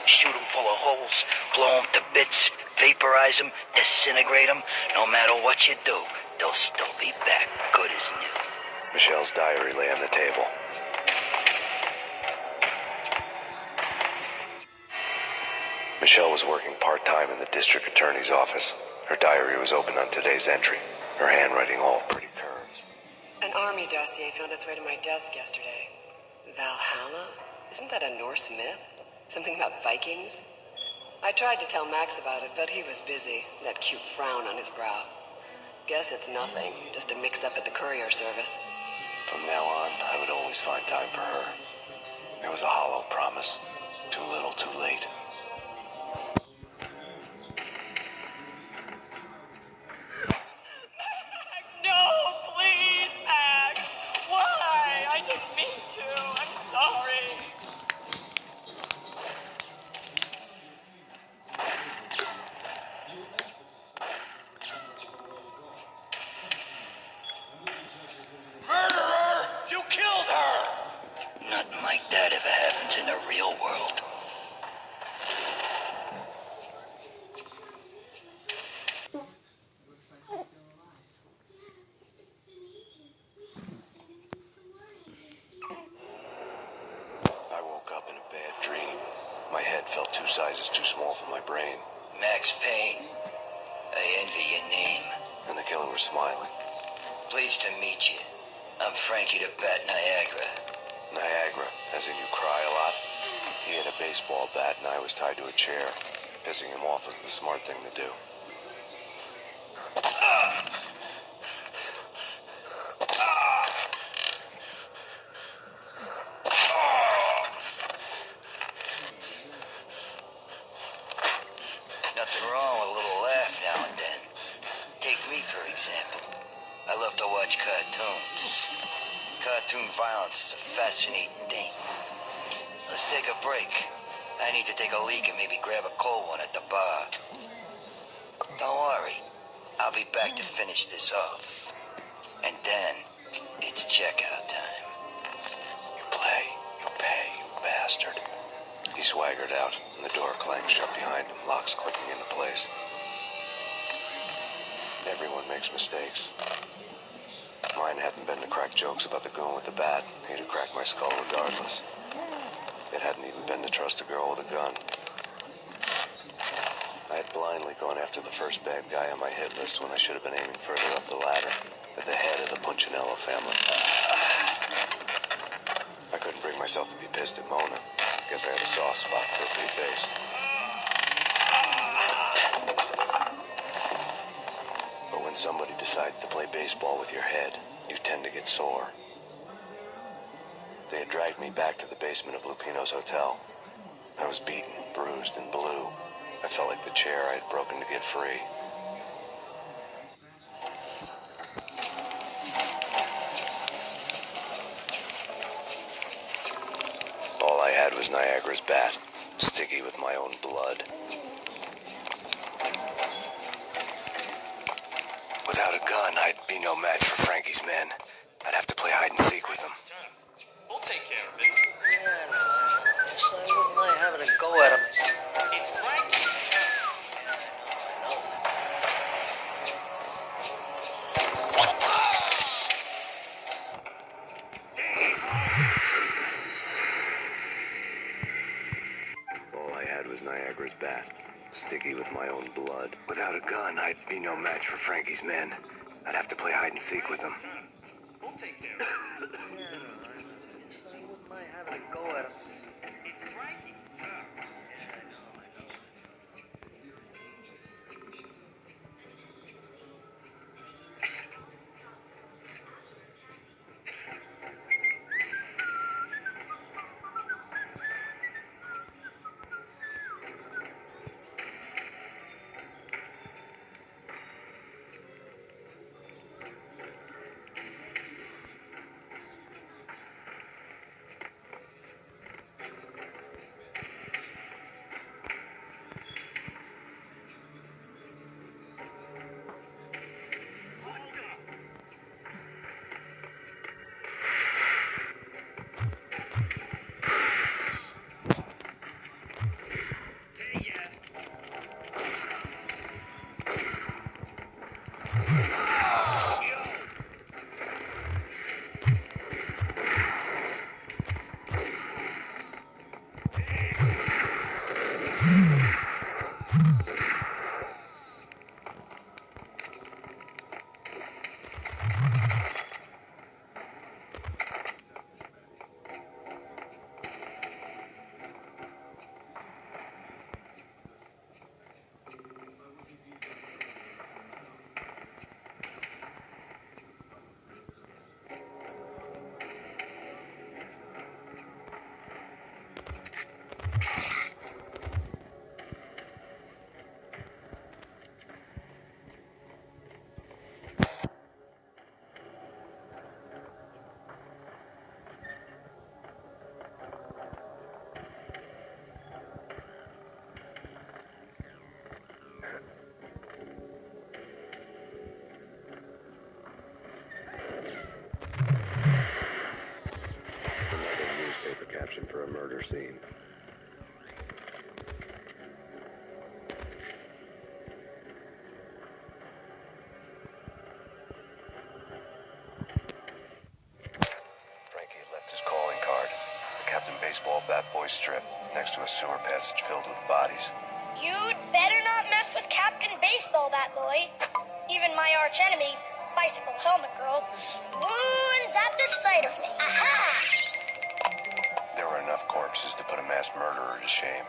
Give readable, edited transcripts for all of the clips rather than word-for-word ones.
shoot them full of holes, blow them to bits, vaporize them, disintegrate them. No matter what you do, they'll still be back good as new. Michelle's diary lay on the table. Michelle was working part-time in the district attorney's office. Her diary was open on today's entry, her handwriting all pretty curves. An army dossier found its way to my desk yesterday. Valhalla? Isn't that a Norse myth? Something about Vikings? I tried to tell Max about it, but he was busy, that cute frown on his brow. Guess it's nothing, just a mix-up at the courier service. From now on, I would always find time for her. It was a hollow promise. Too little, too late. Max, no, please, Max! Why? I didn't mean to. I'm sorry. Murderer! You killed her! Nothing like that ever happens in the real world. I woke up in a bad dream. My head felt 2 sizes too small for my brain. Max Payne, I envy your name. And the killer was smiling. Pleased to meet you. I'm Frankie the Bat Niagara. Niagara, as in you cry a lot. He had a baseball bat and I was tied to a chair. Pissing him off was the smart thing to do. Nothing wrong with a little laugh now and then. Take me, for example. I love to watch cartoons. Cartoon violence is a fascinating thing. Let's take a break. I need to take a leak and maybe grab a cold one at the bar. Don't worry. I'll be back to finish this off. And then, it's checkout time. You play, you pay, you bastard. He swaggered out, and the door clanged shut behind him, locks clicking into place. Everyone makes mistakes. Mine hadn't been to crack jokes about the goon with the bat. He'd have cracked my skull regardless. It hadn't even been to trust a girl with a gun. I had blindly gone after the first bad guy on my hit list when I should have been aiming further up the ladder, at the head of the Punchinello family. I couldn't bring myself to be pissed at Mona. Guess I had a soft spot for a pretty face. But when somebody decides to play baseball with your head, you tend to get sore. They had dragged me back to the basement of Lupino's hotel. I was beaten, bruised, and blue. I felt like the chair I had broken to get free. All I had was Niagara's bat, sticky with my own blood. Without a gun, I'd be no match for Frankie's men. I'd have to play hide and seek with them. We'll take care of it. Yeah, I know. Just I wouldn't mind having a go at him. It's Frankie's turn. All I had was Niagara's bat, sticky with my own blood. Without a gun, I'd be no match for Frankie's men. I'd have to play hide and seek with them. We'll take care of it. Just I wouldn't mind having a go at him. It's Frankie's turn. searching for a murder scene. Frankie had left his calling card, the Captain Baseball Bat Boy strip, next to a sewer passage filled with bodies. You'd better not mess with Captain Baseball, Bat Boy. Even my arch enemy, Bicycle Helmet Girl, swoons at the sight of me. Aha! There were enough corpses to put a mass murderer to shame.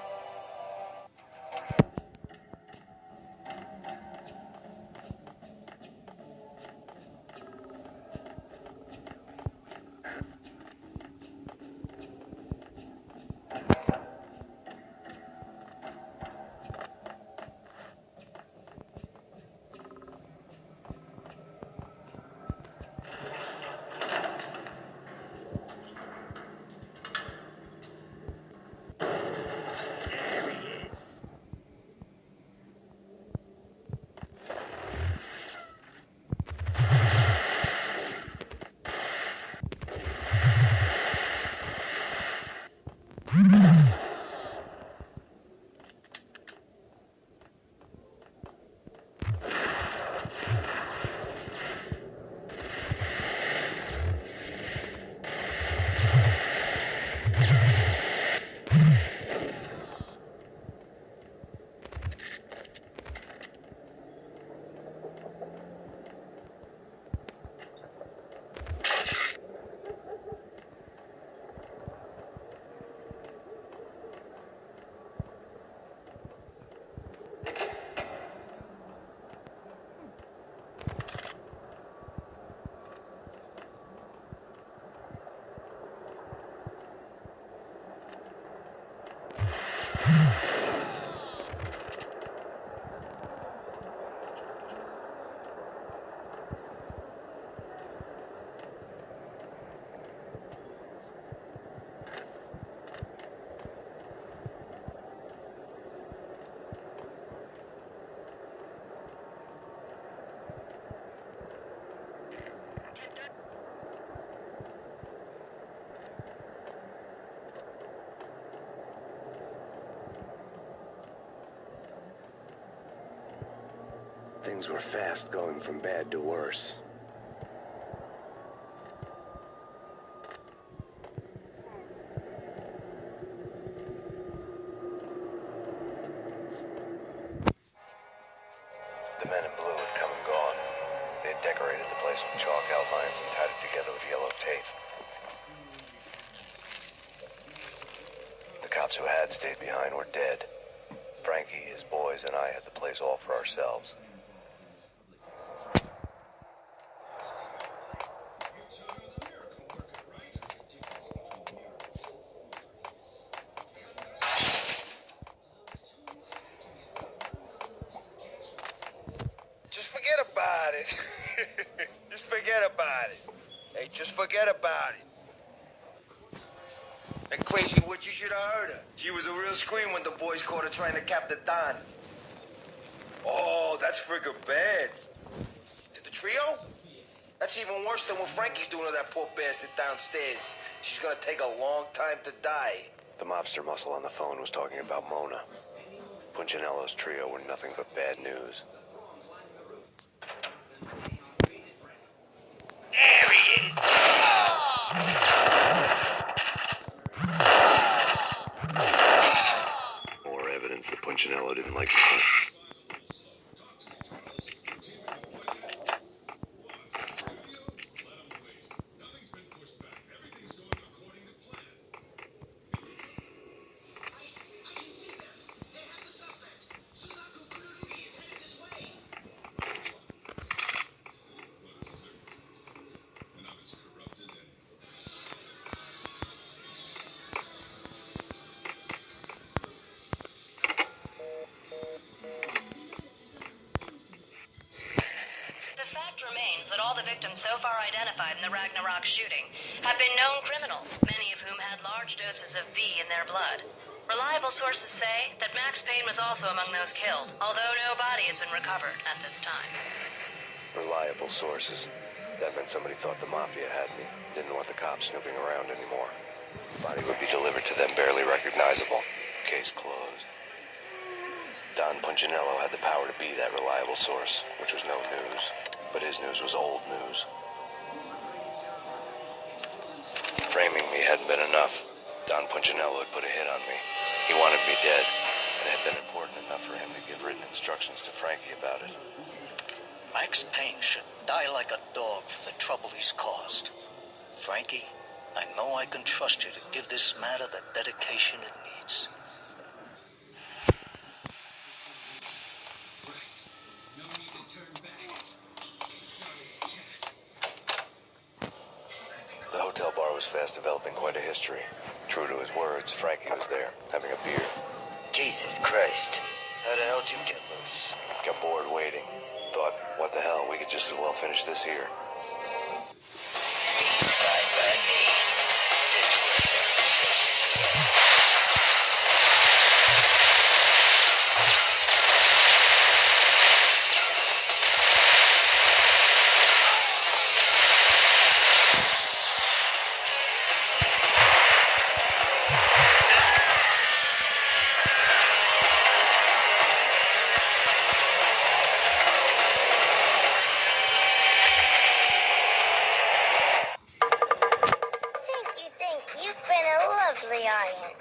Things were fast going from bad to worse. The men in blue had come and gone. They had decorated the place with chalk outlines and tied it together with yellow tape. The cops who had stayed behind were dead. Frankie, his boys, and I had the place all for ourselves. Just forget about it. Just forget about it. Hey, just forget about it. That crazy witch, you should have heard her. She was a real scream when the boys caught her trying to cap the Don. Oh, that's friggin' bad. To the trio? That's even worse than what Frankie's doing to that poor bastard downstairs. She's gonna take a long time to die. The mobster muscle on the phone was talking about Mona. Punchinello's trio were nothing but bad news. There he is! More evidence that Punchinello didn't like the that all the victims so far identified in the Ragnarok shooting have been known criminals, many of whom had large doses of V in their blood. Reliable sources say that Max Payne was also among those killed, although no body has been recovered at this time. reliable sources. That meant somebody thought the Mafia had me. Didn't want the cops snooping around anymore. Body would be delivered to them barely recognizable. Case closed. Don Punchinello had the power to be that reliable source, which was no news. But his news was old news. Framing me hadn't been enough. Don Punchinello had put a hit on me. He wanted me dead, and it had been important enough for him to give written instructions to Frankie about it. Max Payne should die like a dog for the trouble he's caused. Frankie, I know I can trust you to give this matter the dedication it needs. The hotel bar was fast developing quite a history. True to his words, Frankie was there, having a beer. Jesus Christ. How the hell did you get loose? Got bored waiting. Thought, what the hell, we could just as well finish this here. Fine by me. This works out just as well. Thank you. You've been a lovely iron.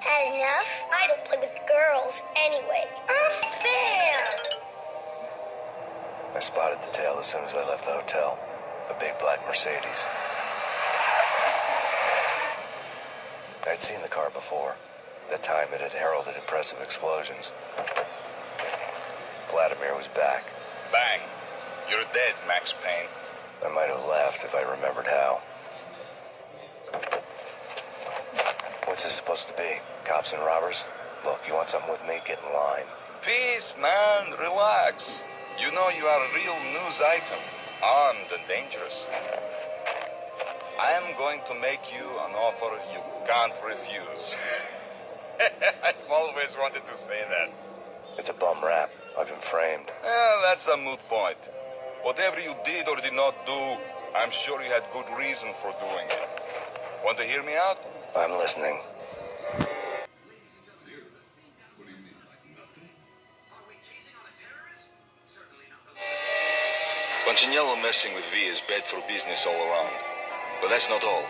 Had enough? I don't play with girls anyway. Unfair! I spotted the tail as soon as I left the hotel. A big black Mercedes. I'd seen the car before. That time it had heralded impressive explosions. Vladimir was back. Bang. You're dead, Max Payne. I might have laughed if I remembered how. What's this supposed to be? Cops and robbers? Look, you want something with me? Get in line. Peace, man. Relax. You know you are a real news item. Armed and dangerous. I am going to make you an offer you can't refuse. I've always wanted to say that. It's a bum rap. I've been framed. That's a moot point. Whatever you did or did not do, I'm sure you had good reason for doing it. Want to hear me out? I'm listening. Punchinello messing with V is bad for business all around. But that's not all.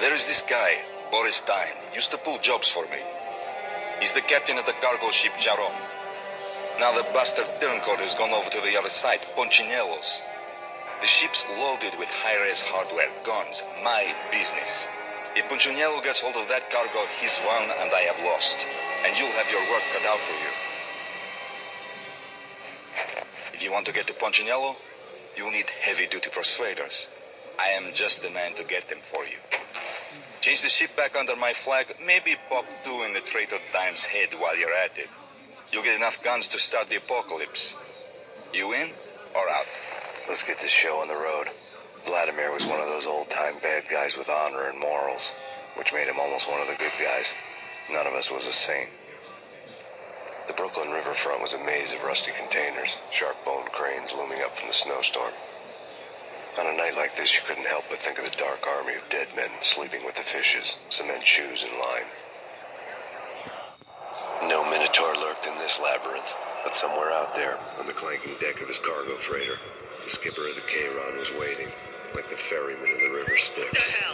There is this guy, Boris Stein, used to pull jobs for me. He's the captain of the cargo ship Charon. Now the bastard turncoat has gone over to the other side, Punchinello's. The ship's loaded with high-res hardware, guns, my business. If Punchinello gets hold of that cargo, he's won and I have lost. And you'll have your work cut out for you. If you want to get to Punchinello, you'll need heavy-duty persuaders. I am just the man to get them for you. Change the ship back under my flag, maybe pop 2 in the Traitor Dime's head while you're at it. You'll get enough guns to start the apocalypse. You in or out? Let's get this show on the road. Vladimir was one of those old-time bad guys with honor and morals, which made him almost one of the good guys. None of us was a saint. The Brooklyn riverfront was a maze of rusty containers, sharp-boned cranes looming up from the snowstorm. On a night like this, you couldn't help but think of the dark army of dead men sleeping with the fishes, cement shoes in line. No Minotaur lurked in this labyrinth, but somewhere out there, on the clanking deck of his cargo freighter, the skipper of the Chiron was waiting, like the ferryman in the river Styx. What the